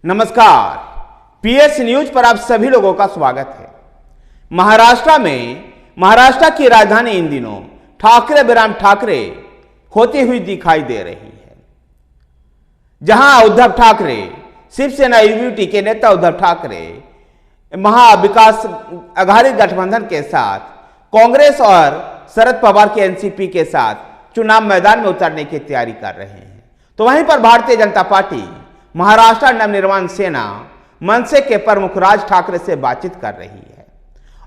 नमस्कार, PS news पर आप सभी लोगों का स्वागत है। महाराष्ट्र की राजधानी इन दिनों ठाकरे बलराम ठाकरे होती हुई दिखाई दे रही है। जहां उद्धव ठाकरे, शिवसेना यूबीटी के नेता उद्धव ठाकरे महाविकास आघाड़ी गठबंधन के साथ कांग्रेस और शरद पवार के एनसीपी के साथ चुनाव मैदान में उतरने की तैयारी कर रहे हैं, तो वहीं पर भारतीय जनता पार्टी महाराष्ट्र नवनिर्माण सेना मनसे के प्रमुख राज ठाकरे से बातचीत कर रही है।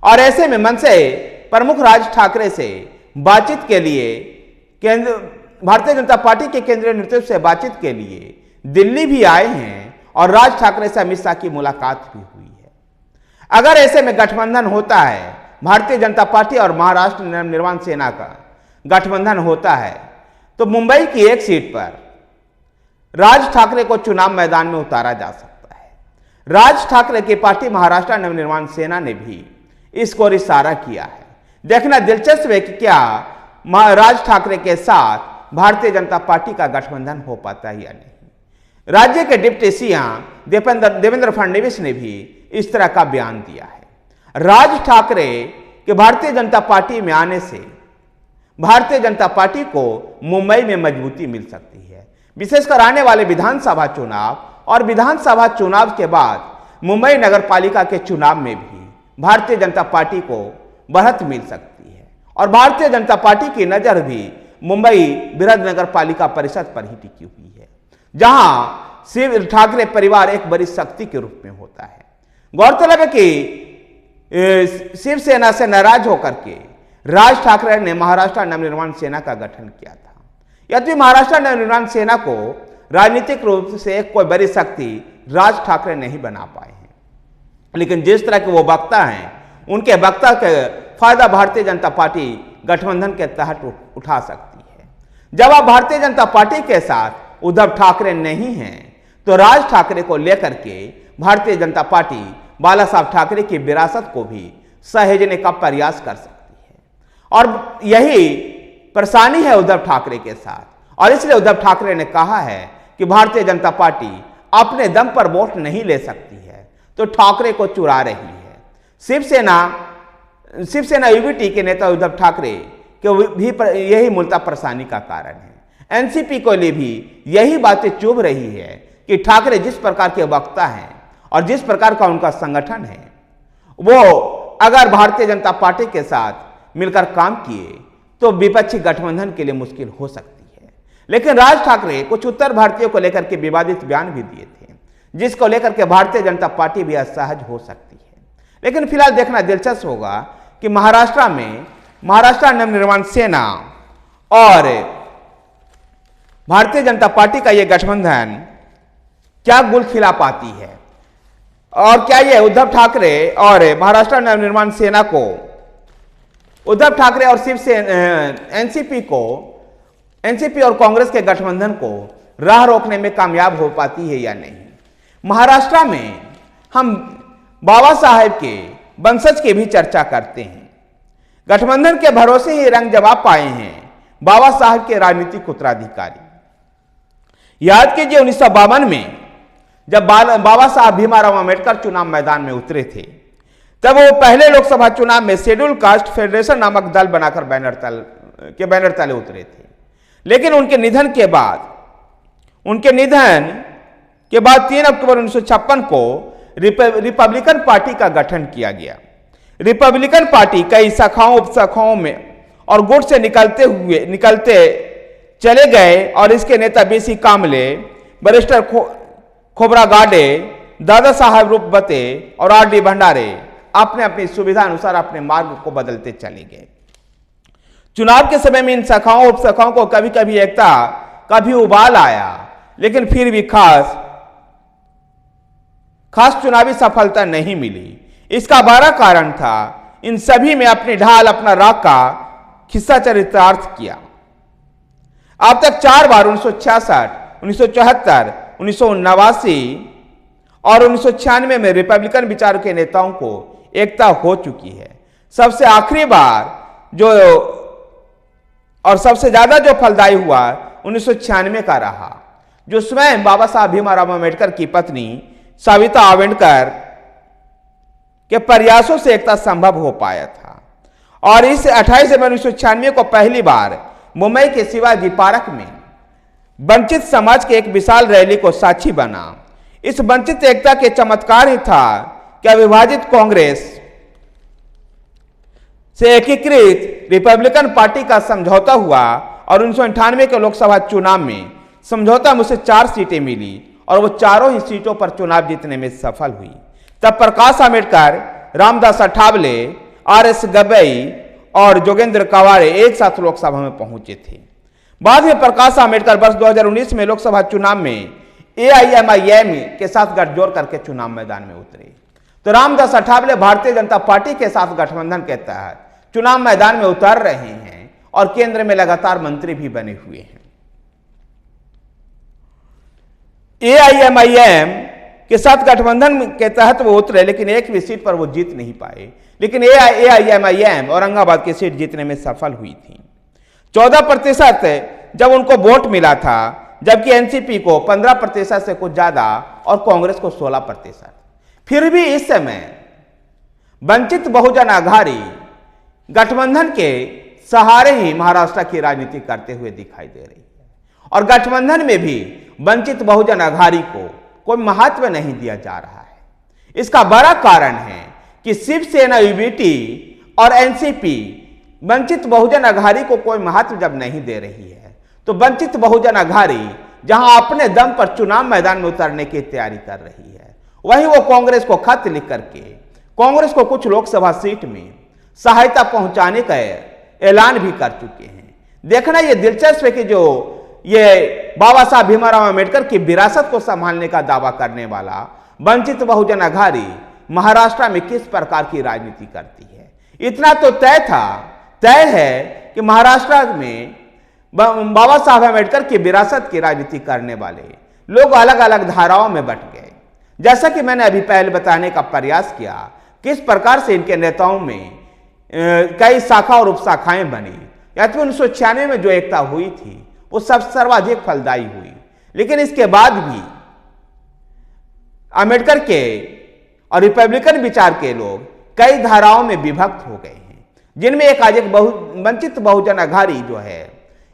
और ऐसे में मनसे प्रमुख राज ठाकरे से बातचीत के लिए भारतीय जनता पार्टी के केंद्रीय नेतृत्व से बातचीत के लिए दिल्ली भी आए हैं और राज ठाकरे से अमित शाह की मुलाकात भी हुई है। अगर ऐसे में गठबंधन होता है, भारतीय जनता पार्टी और महाराष्ट्र नवनिर्माण सेना का गठबंधन होता है, तो मुंबई की एक सीट पर राज ठाकरे को चुनाव मैदान में उतारा जा सकता है। राज ठाकरे की पार्टी महाराष्ट्र नवनिर्माण सेना ने भी इसको इशारा किया है। देखना दिलचस्प है कि क्या राज ठाकरे के साथ भारतीय जनता पार्टी का गठबंधन हो पाता है या नहीं। राज्य के डिप्टी सीएम देवेंद्र फडणवीस ने भी इस तरह का बयान दिया है। राज ठाकरे के भारतीय जनता पार्टी में आने से भारतीय जनता पार्टी को मुंबई में मजबूती मिल सकती है, विशेषकर आने वाले विधानसभा चुनाव और विधानसभा चुनाव के बाद मुंबई नगर पालिका के चुनाव में भी भारतीय जनता पार्टी को बढ़त मिल सकती है। और भारतीय जनता पार्टी की नजर भी मुंबई बृहद नगर पालिका परिषद पर ही टिकी हुई है, जहां शिव ठाकरे परिवार एक बड़ी शक्ति के रूप में होता है। गौरतलब है कि शिवसेना से नाराज होकर के राज ठाकरे ने महाराष्ट्र नवनिर्माण सेना का गठन किया था। यद्यपि महाराष्ट्र नवनिर्माण सेना को राजनीतिक रूप से कोई बड़ी शक्ति राज ठाकरे नहीं बना पाए हैं, लेकिन जिस तरह के वो वक्ता हैं, उनके वक्ता का फायदा भारतीय जनता पार्टी गठबंधन के तहत उठा सकती है। जब आप भारतीय जनता पार्टी के साथ उद्धव ठाकरे नहीं हैं, तो राज ठाकरे को लेकर के भारतीय जनता पार्टी बाला साहब ठाकरे की विरासत को भी सहेजने का प्रयास कर सकती है। और यही परेशानी है उद्धव ठाकरे के साथ, और इसलिए उद्धव ठाकरे ने कहा है कि भारतीय जनता पार्टी अपने दम पर वोट नहीं ले सकती है, तो ठाकरे को चुरा रही है। शिवसेना यूबीटी के नेता उद्धव ठाकरे के भी यही मूलतः परेशानी का कारण है। एनसीपी को लिए भी यही बातें चुभ रही है कि ठाकरे जिस प्रकार के वक्ता हैं और जिस प्रकार का उनका संगठन है, वो अगर भारतीय जनता पार्टी के साथ मिलकर काम किए तो विपक्षी गठबंधन के लिए मुश्किल हो सकती है। लेकिन राज ठाकरे कुछ उत्तर भारतीयों को लेकर के विवादित बयान भी दिए थे, जिसको लेकर के भारतीय जनता पार्टी भी असहज हो सकती है। लेकिन फिलहाल देखना दिलचस्प होगा कि महाराष्ट्र नवनिर्माण सेना और भारतीय जनता पार्टी का यह गठबंधन क्या गुल खिला पाती है, और क्या यह उद्धव ठाकरे और महाराष्ट्र नवनिर्माण सेना को, उद्धव ठाकरे और शिवसेना एनसीपी और कांग्रेस के गठबंधन को राह रोकने में कामयाब हो पाती है या नहीं। महाराष्ट्र में हम बाबा साहेब के वंशज की भी चर्चा करते हैं। गठबंधन के भरोसे ही रंग जमा पाए हैं बाबा साहेब के राजनीतिक उत्तराधिकारी। याद कीजिए 1952 में जब बाबा साहब भीमाराव अम्बेडकर चुनाव मैदान में उतरे थे, तब वो पहले लोकसभा चुनाव में शेड्यूल कास्ट फेडरेशन नामक दल बनाकर बैनर तले उतरे थे। लेकिन उनके निधन के बाद 3 अक्टूबर 1956 को रिपब्लिकन पार्टी का गठन किया गया। रिपब्लिकन पार्टी कई शाखाओं उपशाखाओं में और गुट से निकलते चले गए, और इसके नेता बीसी कामले, बैरिस्टर खोबरा गाडे, दादा साहब रूपबते और आर.डी. भंडारे अपने अपनी सुविधा अनुसार अपने मार्ग को बदलते चले गए। चुनाव के समय में इन शाखाओं उपशाखाओं को कभी कभी एकता का भी उबाल आया, लेकिन फिर भी खास चुनावी सफलता नहीं मिली। इसका बड़ा कारण था इन सभी में अपनी ढाल, अपना राग का खिस्सा चरितार्थ किया। अब तक 4 बार 1966, 1974, 1989 और 1996 में रिपब्लिकन विचारों के नेताओं को एकता हो चुकी है। सबसे आखिरी बार और सबसे ज्यादा जो फलदायी हुआ 1996 का रहा, जो स्वयं बाबा साहब भीमाराव अम्बेडकर की पत्नी सविता आवेंडकर के प्रयासों से एकता संभव हो पाया था और इस 28 जनवरी 1996 को पहली बार मुंबई के शिवाजी पार्क में वंचित समाज के एक विशाल रैली को साक्षी बना। इस वंचित एकता के चमत्कार ही था कि अविभाजित कांग्रेस से एकीकृत रिपब्लिकन पार्टी का समझौता हुआ और 1998 के लोकसभा चुनाव में समझौता में उसे 4 सीटें मिली और वो चारों ही सीटों पर चुनाव जीतने में सफल हुई। तब प्रकाश आंबेडकर, रामदास अठावले, आर.एस. गवई और जोगेंद्र कवाड़े एक साथ लोकसभा में पहुंचे थे। बाद में प्रकाश आंबेडकर वर्ष 2019 में लोकसभा चुनाव में AIMIM के साथ गठजोड़ करके चुनाव मैदान में उतरे, तो रामदास अठावले भारतीय जनता पार्टी के साथ गठबंधन के तहत चुनाव मैदान में उतर रहे हैं और केंद्र में लगातार मंत्री भी बने हुए हैं। AIMIM के साथ गठबंधन के तहत वो उतरे, लेकिन एक भी सीट पर वो जीत नहीं पाए, लेकिन AIMIM औरंगाबाद की सीट जीतने में सफल हुई थी। 14% जब उनको वोट मिला था, जबकि एनसीपी को 15% से कुछ ज्यादा और कांग्रेस को 16%। फिर भी इस समय वंचित बहुजन आघाड़ी गठबंधन के सहारे ही महाराष्ट्र की राजनीति करते हुए दिखाई दे रही है और गठबंधन में भी वंचित बहुजन आघाड़ी को कोई महत्व नहीं दिया जा रहा है। इसका बड़ा कारण है कि शिवसेना, यूबीटी और एनसीपी वंचित बहुजन आघाड़ी को कोई महत्व जब नहीं दे रही है, तो वंचित बहुजन आघाड़ी जहां अपने दम पर चुनाव मैदान में उतरने की तैयारी कर रही है, वहीं वो कांग्रेस को खत लिख करके कांग्रेस को कुछ लोकसभा सीट में सहायता पहुंचाने का ऐलान भी कर चुके हैं। देखना यह दिलचस्प है कि जो ये बाबा साहब भीमराव अम्बेडकर की विरासत को संभालने का दावा करने वाला वंचित बहुजन आघाड़ी महाराष्ट्र में किस प्रकार की राजनीति करती है। इतना तो तय है कि महाराष्ट्र में बाबा साहब अम्बेडकर की विरासत की राजनीति करने वाले लोग अलग अलग धाराओं में बंट गए। जैसा कि मैंने अभी पहले बताने का प्रयास किया, किस प्रकार से इनके नेताओं में कई शाखा और उपशाखाएं बनी। या तो 1996 में जो एकता हुई थी वो सब सर्वाधिक फलदायी हुई, लेकिन इसके बाद भी अम्बेडकर के और रिपब्लिकन विचार के लोग कई धाराओं में विभक्त हो गए हैं, जिनमें एक आज एक वंचित बहुजन आघाड़ी जो है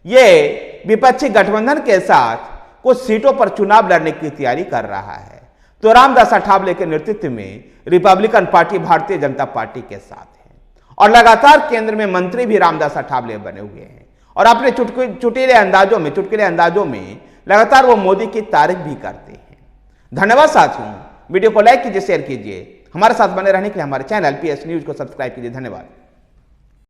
ये विपक्षी गठबंधन के साथ कुछ सीटों पर चुनाव लड़ने की तैयारी कर रहा है। तो रामदास अठावले के नेतृत्व में Republican party Bharatiya Janata party के साथ है और लगातार केंद्र में मंत्री भी रामदास अठावले बने हुए हैं और अपने चुटकीले अंदाजों में लगातार वो मोदी की तारीफ भी करते हैं। धन्यवाद साथियों, वीडियो को लाइक कीजिए, शेयर कीजिए, हमारे साथ बने रहने के लिए हमारे चैनल PS न्यूज को सब्सक्राइब कीजिए। धन्यवाद।